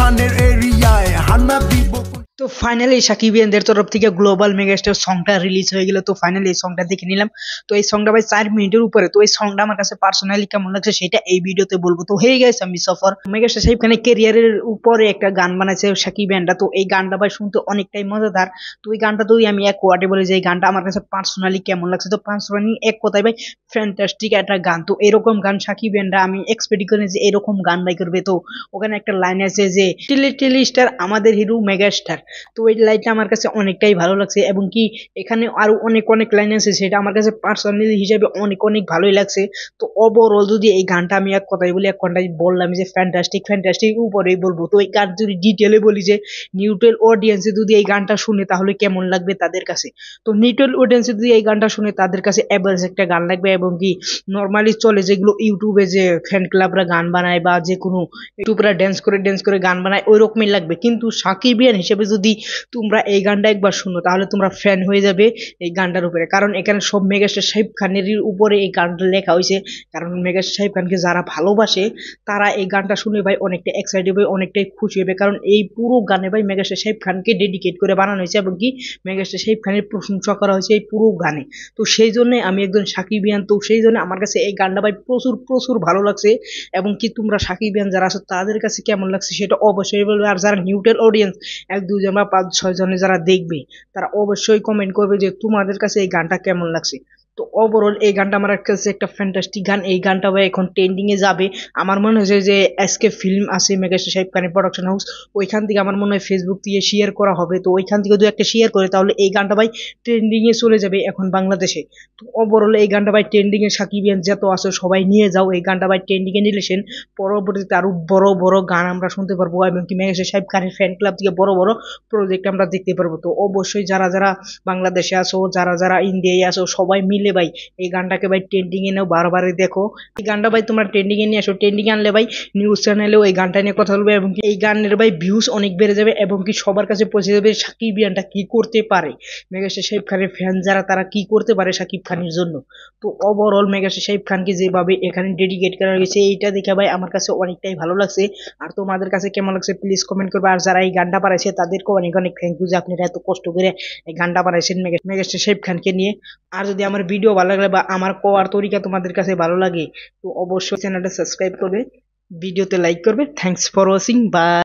খানের এরিয়ায় হানা দিব। তো ফাইনালি সাকিবিয়ানদের তরফ থেকে গ্লোবাল মেগাস্টার সংটা রিলিজ হয়ে গেল। তো ফাইনালি এই সংটা দেখে নিলাম। তো এই সংটা ভাই 4 মিনিটের উপরে। তো এই সংটা আমার কাছে পার্সোনালি কেমন লাগছে সেটা এই ভিডিওতে বলবো। তো হয়ে গেছে আমি সফর মেগাস্টার সাহেব খানের ক্যারিয়ারের উপরে একটা গান বানাইছে সাকিবিয়ানরা। তো এই গানটা ভাই শুনতে অনেকটাই মজাদার। তো এই গানটা তো আমি এক ওয়ার্ডে বলি যে এই গানটা আমার কাছে পার্সোনালি কেমন লাগছে। তো পার্সোনালি এক কথায় ভাই ফ্যান্টাস্টিক একটা গান। তো এরকম গান সাকিবিয়ানরা আমি এক্সপেক্ট করি যে এরকম গান বাই করবে। তো ওখানে একটা লাইন আছে যে টেলি স্টার আমাদের হিরো মেগাস্টার। তো এই লাইনটা আমার কাছে অনেকটাই ভালো লাগছে এবং কি এখানে আরো অনেক লাইন আছে সেটা আমার কাছে পার্সোনালি হিসেবে অনেক ভালোই লাগছে। তো ওভারঅল যদি এই গানটা আমি এক কথাই বলি, এক ঘন্টায় বললাম যে ফ্যান্টাস্টিক উপরেই বলবো। তো এই গান যদি ডিটেলে বলি যে নিউট্রাল অডিয়েন্সে যদি এই গানটা শুনে তাহলে কেমন লাগবে তাদের কাছে। তো নিউট্রাল অডিয়েন্সে যদি এই গানটা শুনে তাদের কাছে এভারেজ একটা গান লাগবে এবং কি নর্মালি চলে যেগুলো ইউটিউবে যে ফ্যান ক্লাবরা গান বানায় বা যে কোনো ইউটিউবরা ড্যান্স করে গান বানায় ওই রকমই লাগবে। কিন্তু সাকিবিয়ান হিসেবে যদি তোমরা এই গানটা একবার শুনো তাহলে তোমরা ফ্যান হয়ে যাবে এই গানটার উপরে। কারণ এখানে সব মেগাস্টার সাহেব খানের উপরে এই গানটা লেখা হয়েছে। কারণ মেগাস্টার সাহেব খানকে যারা ভালোবাসে তারা এই গানটা শুনে ভাই অনেকটা এক্সাইটেড হবে, অনেকটাই খুশি হবে। কারণ এই পুরো গানে ভাই মেগাস্টার সাহেব খানকে ডেডিকেট করে বানানো হয়েছে এবং কি মেগাস্টার সাহেব খানের প্রশংসা করা হয়েছে এই পুরো গানে। তো সেই জন্য আমি একজন সাকিবিয়ান। তো সেই জন্য আমার কাছে এই গানটা ভাই প্রচুর ভালো লাগছে এবং কি তোমরা সাকিবিয়ান যারা আছো তাদের কাছে কেমন লাগছে সেটা অবশ্যই বলবে। আর যারা নিউট্রাল অডিয়েন্স 1-2 জন বা 5-6 জনে যারা দেখবে তারা অবশ্যই কমেন্ট করবে যে তোমাদের কাছে এই গানটা কেমন লাগছে। তো ওভারঅল এই গানটা আমার কাছে একটা ফ্যান্টাস্টিক গান। এই গানটা ভাই এখন ট্রেন্ডিং এ যাবে। আমার মনে হয়েছে যে এসকে ফিল্ম আছে মেগাস্টার সাহেব খানের প্রোডাকশন হাউস, ওইখান থেকে আমার মনে হয় ফেসবুক দিয়ে শেয়ার করা হবে। তো ওইখান থেকে যদি একটা শেয়ার করে তাহলে এই গানটা ভাই ট্রেন্ডিং এ চলে যাবে এখন বাংলাদেশে। তো ওভারঅল এই গানটা ভাই ট্রেন্ডিং এ সাকিবিয়ান যত আছে সবাই নিয়ে যাও এই গানটা ভাই ট্রেন্ডিং এ নিলেছেন। পরবর্তীতে আরো বড় গান আমরা শুনতে পারবো এবং কি মেগাস্টার সাহেব খানের ফ্যান ক্লাব থেকে বড় প্রজেক্ট আমরা দেখতে পারবো। তো অবশ্যই যারা বাংলাদেশে আসো, যারা ইন্ডিয়ায় আসো সবাই মিলে ভাই এই গানটাকে ভাই ট্রেন্ডিং এ নেও, বারবারে দেখো এই গানটা ভাই তোমরা ট্রেন্ডিং এ নিয়ে আসো। ট্রেন্ডিং এ আনলে ভাই নিউজ চ্যানেলেও এই গানটা নিয়ে কথা বলবে এবং এই গানের ভাই ভিউজ অনেক বেড়ে যাবে এবং কি সবার কাছে পৌঁছে যাবে সাকিবিয়ানটা কি করতে পারে, মেগাস্টার সাহেব খানের ফ্যান যারা তারা কি করতে পারে সাকিব খানের জন্য। তো ওভারঅল মেগাস্টার সাহেব খানকে যেভাবে এখানে ডেডিকেট করা হয়েছে এইটা দেখে ভাই আমার কাছে অনেকটাই ভালো লাগছে। আর তোমাদের কাছে কেমন লাগছে প্লিজ কমেন্ট করবে। আর যারা এই গানটা বানাইছে তাদেরকে অনেক থ্যাংক ইউ যে আপনারা এত কষ্ট করে এই গানটা বানাইছেন মেগাস্টার সাহেব খানকে নিয়ে। আর যদি আমার ভিডিও ভালো লাগলে বা আমার কোয়ার তরিকা তোমাদের কাছে ভালো লাগে তো অবশ্যই চ্যানেলটা সাবস্ক্রাইব করবে, ভিডিওতে লাইক করবে। Thanks for watching. বাই।